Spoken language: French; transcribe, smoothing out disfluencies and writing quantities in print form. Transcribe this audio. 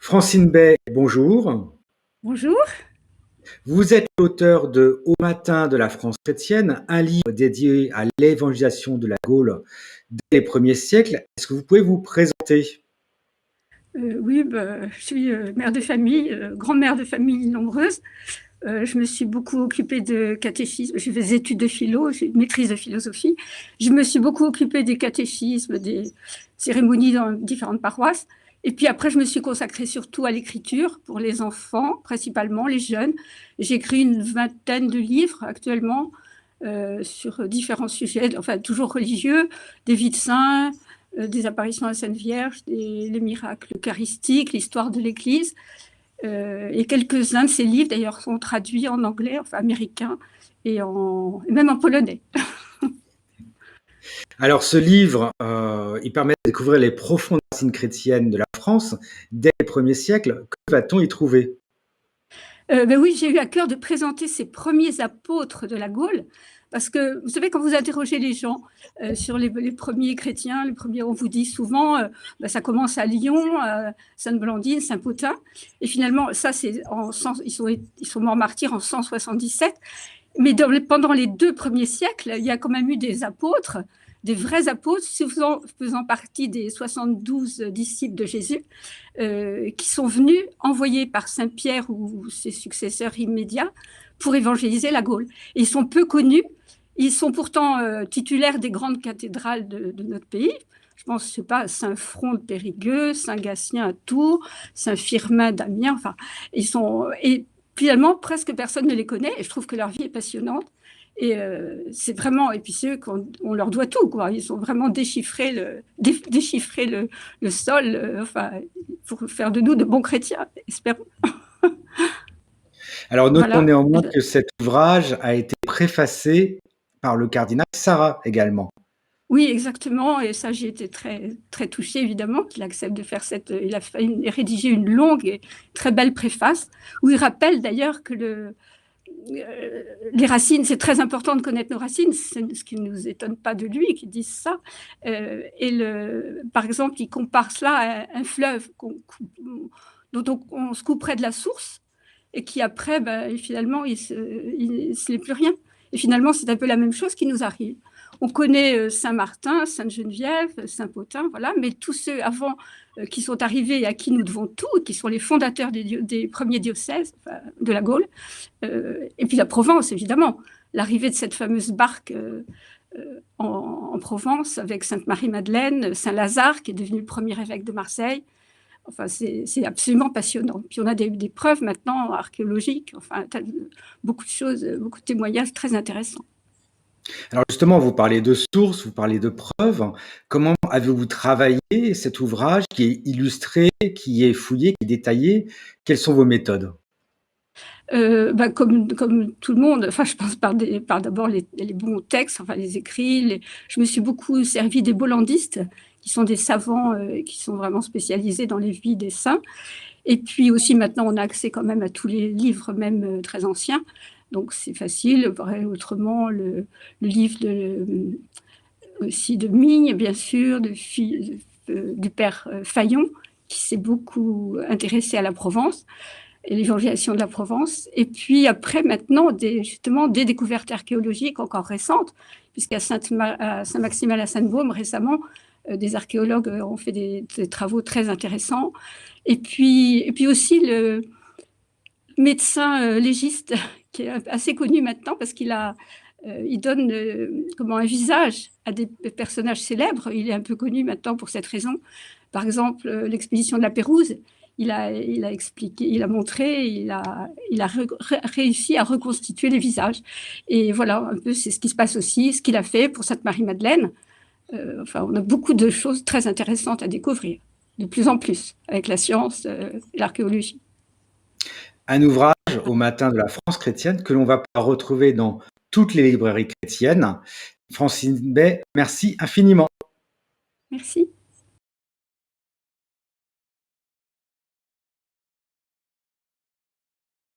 Francine Bay, bonjour. Bonjour. Vous êtes l'auteur de Au matin de la France chrétienne, un livre dédié à l'évangélisation de la Gaule dès les premiers siècles. Est-ce que vous pouvez vous présenter? Oui, je suis mère de famille, grand-mère de famille nombreuse. Je me suis beaucoup occupée de catéchisme. J'ai fait des études de philo, j'ai une maîtrise de philosophie. Je me suis beaucoup occupée des catéchismes, des cérémonies dans différentes paroisses. Et puis après, je me suis consacrée surtout à l'écriture pour les enfants, principalement les jeunes. J'ai écrit une vingtaine de livres actuellement sur différents sujets, enfin toujours religieux, des vies de saints, des apparitions à la Sainte Vierge, les miracles eucharistiques, l'histoire de l'Église. Et quelques-uns de ces livres, d'ailleurs, sont traduits en anglais, enfin américain, et même en polonais. Alors ce livre, il permet de découvrir les profondes racines chrétiennes de la France dès les premiers siècles. Que va-t-on y trouver? Oui, j'ai eu à cœur de présenter ces premiers apôtres de la Gaule, parce que vous savez, quand vous interrogez les gens sur les premiers chrétiens, les premiers, on vous dit souvent, ça commence à Lyon, Sainte-Blandine, Saint-Potin, et finalement, ça, ils sont morts martyrs en 177, mais pendant les 2 premiers siècles, il y a quand même eu des apôtres, des vrais apôtres, faisant partie des 72 disciples de Jésus, qui sont venus envoyés par Saint-Pierre ou ses successeurs immédiats pour évangéliser la Gaule. Et ils sont peu connus. Ils sont pourtant titulaires des grandes cathédrales de notre pays. Je pense, je sais pas, Saint-Front de Périgueux, Saint-Gatien à Tours, Saint-Firmin d'Amiens. Enfin, et finalement, presque personne ne les connaît. Et je trouve que leur vie est passionnante. Et c'est vraiment, et puis c'est eux qu'on leur doit tout, quoi. Ils ont vraiment déchiffré le sol, enfin, pour faire de nous de bons chrétiens, espérons. Alors notons Voilà. néanmoins que cet ouvrage a été préfacé par le cardinal Sarah également. Oui, exactement. Et ça, j'ai été très, très touchée, évidemment, qu'il accepte de faire il a rédigé une longue et très belle préface où il rappelle d'ailleurs que les racines, c'est très important de connaître nos racines, c'est ce qui ne nous étonne pas de lui qu'ils disent ça. Par exemple, il compare cela à un fleuve dont on se couperait de la source et qui après, finalement, il se l'est plus rien. Et finalement, c'est un peu la même chose qui nous arrive. On connaît Saint-Martin, Sainte-Geneviève, Saint-Potin, voilà, mais tous ceux avant qui sont arrivés et à qui nous devons tout, qui sont les fondateurs des premiers diocèses de la Gaule, et puis la Provence, évidemment. L'arrivée de cette fameuse barque en Provence avec Sainte-Marie-Madeleine, Saint-Lazare, qui est devenu le premier évêque de Marseille. Enfin, c'est absolument passionnant. Puis on a des preuves maintenant archéologiques, enfin, beaucoup de choses, beaucoup de témoignages très intéressants. Alors justement, vous parlez de sources, vous parlez de preuves. Comment avez-vous travaillé cet ouvrage qui est illustré, qui est fouillé, qui est détaillé? Quelles sont vos méthodes? Comme tout le monde, enfin, je pense par d'abord les bons textes, enfin les écrits. Je me suis beaucoup servi des bollandistes, qui sont des savants qui sont vraiment spécialisés dans les vies des saints. Et puis aussi maintenant, on a accès quand même à tous les livres, même très anciens. Donc c'est facile. Autrement, le livre aussi de Migne, bien sûr, du père Fayon, qui s'est beaucoup intéressé à la Provence et l'évangélisation de la Provence. Et puis après, maintenant, justement, des découvertes archéologiques encore récentes, puisqu'à Saint-Maximin à Sainte-Baume, récemment, des archéologues ont fait des travaux très intéressants. Et puis aussi le médecin légiste, qui est assez connu maintenant, parce il donne un visage à des personnages célèbres. Il est un peu connu maintenant pour cette raison. Par exemple, l'expédition de la Pérouse, il a expliqué, il a montré, il a réussi à reconstituer les visages. Et voilà, un peu, c'est ce qui se passe aussi, ce qu'il a fait pour Sainte-Marie-Madeleine. Enfin, on a beaucoup de choses très intéressantes à découvrir, de plus en plus, avec la science et l'archéologie. Un ouvrage au matin de la France chrétienne que l'on va pouvoir retrouver dans toutes les librairies chrétiennes. Francine Bay, merci infiniment. Merci.